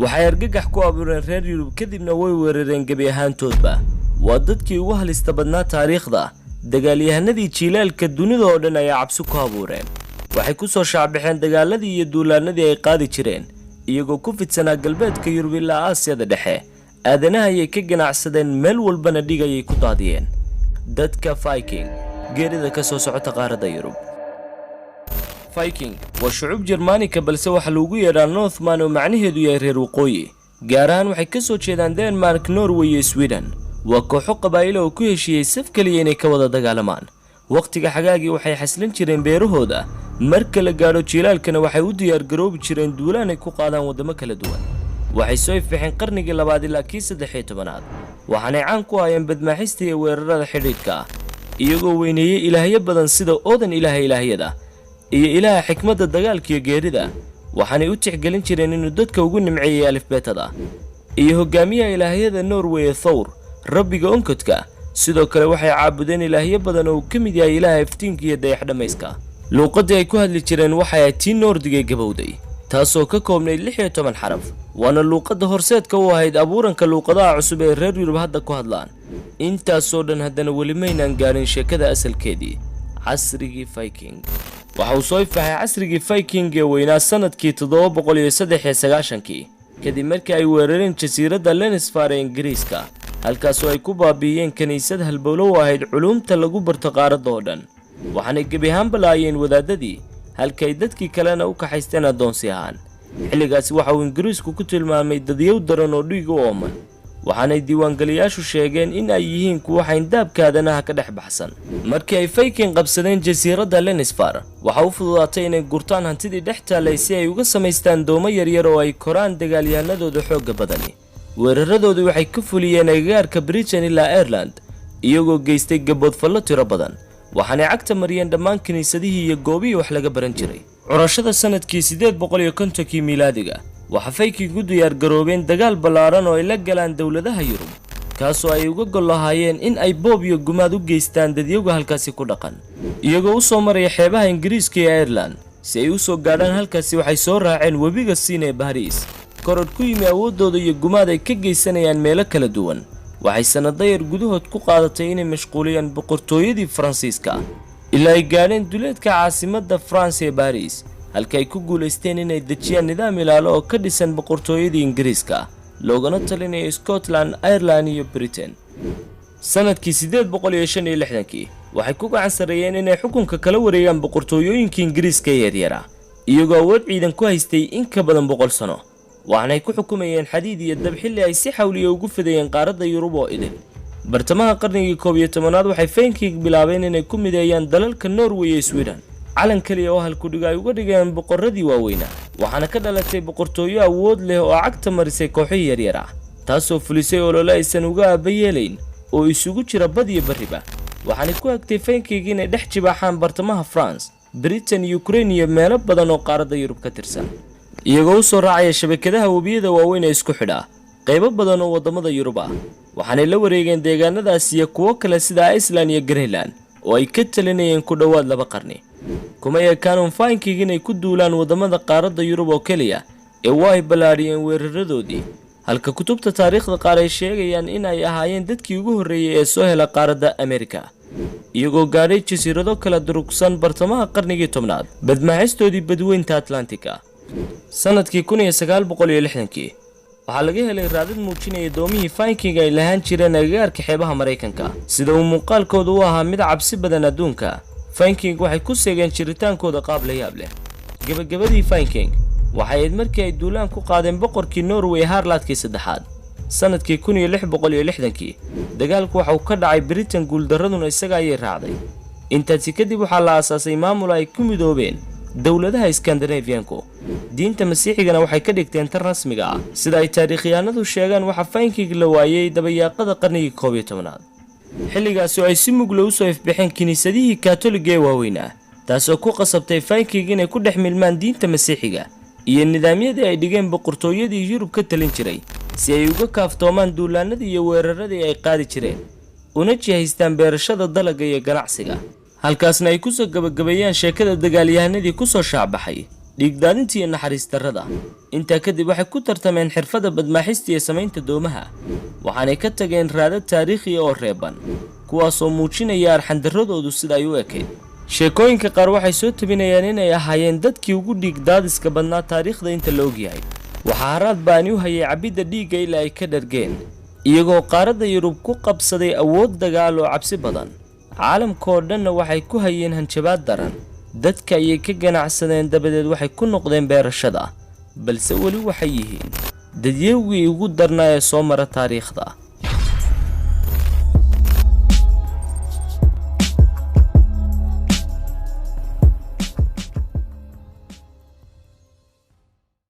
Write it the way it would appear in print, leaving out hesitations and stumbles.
waxay argagax ku abuureen reer Yurub kadibna way weerareen gabi ahaantoodba waa dadkii ugu halista badnaa taariikhda dagaalyahanadii jiilaalka dunida oo dhan ayaa cabsi ku abuureen waxay ku soo shaacbixeen dagaaladii iyo duulaanadii ay qaadi jireen iyagoo ku fidsanaa galbeedka Yurub ilaa Aasiyada dhexe aadanaha ayay ka ganacsadeen meel walbana dhigayay ku daadiyeen dadka Viking geerida ka soo socota qaaradda Yurub Viking waa shucuub Jarmaanika balse waxa lagu yeeraa Northman oo macnaheedu yahay reer waqooyi gaar ahaan waxay ka soo jeedaan Denmark, Norway iyo Sweden waa kooxo qabaa'il oo ku heshiiyay saf kaliya inay ka wada dagaalamaan waqtiga xagaagii waxay xaslan jireen beerahooda marka la gaadho jiilaalkana waxay u diyaar garoobi jireen duulaan ay ku qaadaan wadamo kala duwan waxay soo ifbixeen qarnigii labaad ilaa kii 13aad waxaanay caan ku hayeen badmaaxista iyo weerarada xidhiidhka iyagoo weyneeyay ilaahyo badan sida oodan ilaahyada iyo ilaaha xikmadda dagaalka iyo geerida waxaanay u tixgelin jireen inuu dadka ugu nimceeyay alifbeetada iyo hogaamiyaha ilaahyada Norway Thor rabbiga onkodka sidoo kale waxay caabudeen ilaahyo badan oo ka mid yahay ilaaha iftiinka iyo dayax dhamayska luuqadii ay ku hadli jireen waxay ahayd tii Noordiga gabowday taasoo ka koobnayd 16 xaraf waana luuqadda horseedka u ahayd abuuranka luuqadaha cusub ee reer Yurub hadda ku hadlaan intaasoo dhan haddana weli maynaan gaarin sheekada asalkeedii casrigii Viking waxa uu soo ifbaxay casrigii Viking ee weynaa sanadkii 793 kadib markii ay weerareen jasiiradda Lenisfar ee Ingiriiska halkaasoo ay ku baabi'iyeen kaniisad halbowlo u ahayd culumta lagu barto qaaradda oo dhan waxaanay gebi ahaan balaayeen wadaadadii halkay dadkii kalena u kaxaysteen adoonsi ahaan xiligaasi waxa uu Ingiriisku ku tilmaamay dadyow daran oo dhiig u ooman waxaanay diiwaangaliyaashu sheegeen in ay yihiin kuwa xayndaabkaadanaha ka dhex baxsan markii ay Viking qabsadeen jasiiradda Lenisfar waxa uu fududaatay inay gurtaan hantidii dhex taalay si ay uga samaystaan doomo yaryar oo ay koraan dagaalyahanadooda xoogga badani weeraradoodii waxay ka fuliyeen agagaarka Britain ilaa Ireland iyagoo geystay gaboodfallo tiro badan waxaanay cagta mariyeen dhammaan kiniisadihii iyo goobihii wax laga baran jiray curashada sanadkii 850 miilaadiga waxa Viking u diyaar garoobeen dagaal ballaaran oo ay la galaan dawladaha Yurub kaasoo ay uga gol lahaayeen in ay boob iyo gumaad u geystaan dadyowga halkaasi ku dhaqan iyagoo u soo maraya xeebaha Ingiriiska iyo Ireland si ay u soo gaadhaan halkaasi waxay soo raaceen webiga Siine ee Paris korod ku yimi awoodooda iyo gumaad ay ka geysanayaan meelo kala duwan waxay sanado yar gudahood ku qaadatay inay mashquuliyaan boqortooyadii Faransiiska ilaa ay gaadheen duleedka caasimadda France ee Paris halka ay ku guuleysteen inay dejiyaan nidaam ilaalo oo ka dhisan boqortooyadii Ingiriiska loogana talinayo Scotland, Ireland iyo Britain sanadkii 865 waxay ku gacan sareeyeen inay xukunka kala wareegaan boqortooyooyinkii Ingiriiska yaryara iyagoo awood ciidan ku haystay in ka badan 100 sano waxaanay ku xukumayeen xadiid iyo dab xilli ay si xawliya ugu fidayeen qaaradda Yurub oo idin bartamaha qarnigii 11aad waxay Viking bilaabeen inay ku mideeyaan dalalka Norway iyo Sweden calan kaliya oo halku dhiga ay uga dhigeen boqorradii waaweynaa waxaana ka dhalatay boqortooyo awood leh oo cagta marisay kooxo yaryar ah taasoo fulisay olole aysan uga aabayeelayn oo isugu jira bad iyo bariba waxaana ku agtay Viking inay dhex jibaaxaan bartamaha France, Britain, Ukraine iyo meelo badan oo qaaradda Yurub ka tirsan iyagoo soo raacaya shabakadaha webiyada waaweyn ee isku xidha qaybo badan oo wadamada Yurub ah waxaanay la wareegeen deegaanadaas iyo kuwo kale sida Iceland iyo Greenland oo ay ka talinayeen ku dhawaad 2 qarni kuma yeekaan Viking inay ku duulaan wadamada qaaradda Yurub oo kaliya ee way balaariyeen weeraradoodii halka kutubta taariikhda qaar ay sheegayaan in ay ahaayeen dadkii ugu horeeyay ee soo hela qaaradda America iyagoo gaadhay jasiirado kala durugsan bartamaha qarnigii 10aad badmaaxistoodii badweynta Atlantika sanadkii 1960 waxaa laga helay raadad muujinaya doomihii Viking ay lahaan jireen agagaarka xeebaha Mareykanka sida uu muuqaalkoodu u ahaa mid cabsi badan adduunka Viking waxay ku seegeen jiritaankooda qaab la yaab leh gabagabadii Viking waxay ahayd markii ay duulaan ku qaadeen boqorkii Norway Haraldkii 3aad sanadkii 1660 dagaalku waxa uu ka dhacay Britain guuldaraduna isaga ayay raacday intaasi kadib waxaa la aasaasay maamul ay ku midoobeen dawladaha Scandinavianku diinta masiixigana waxay ka dhigteen tan rasmiga ah sida ay taariikhyahanadu sheegaan waxa Viking la waayay dabayaaqada qarnigii 11aad xiligaas oo ay si mug leh u soo ifbixeen kiniisadihii Catholic ee waaweynaa taasoo ku qasabtay Viking inay ku dhex milmaan diinta masiixiga iyo nidaamyadii ay dhigeen boqortooyadii Yurub ka talin jiray si ay uga kaaftoomaan duulaanadii iyo weeraradii ay qaadi jireen una jihaystaan beerashada dalagga iyo ganacsiga halkaasna ay ku soo gabagabeeyaan sheekada dagaalyahanadii ku soo shaabaxay dhiigdaadintii iyo naxariis darrada. intaa kadib waxay ku tartameen xirfadda badmaaxista iyo samaynta doomaha, waxaanay ka tageen raadad taariikhi oo reeban kuwaasoo muujinaya arxandarradoodu sida ay u ekayd. sheekooyinka qaar waxay soo tabinayaan inay ahaayeen dadkii ugu dhiigdaadiska badnaa taariikhda inta la ogyahay. waxaa haraad baani u hayay cabbidda dhiigga ilaa ay ka dhargeen, iyagoo qaaradda Yurub ku qabsaday awood dagaal oo cabsi badan. caalamkoo dhanna waxay ku hayeen hanjabaad daran. dadka ayay ka ganacsadeen, dabadeed waxay ku noqdeen beerashada, balse weli waxay yihiin dadyowgii ugu darnaa ee soo mara taariikhda.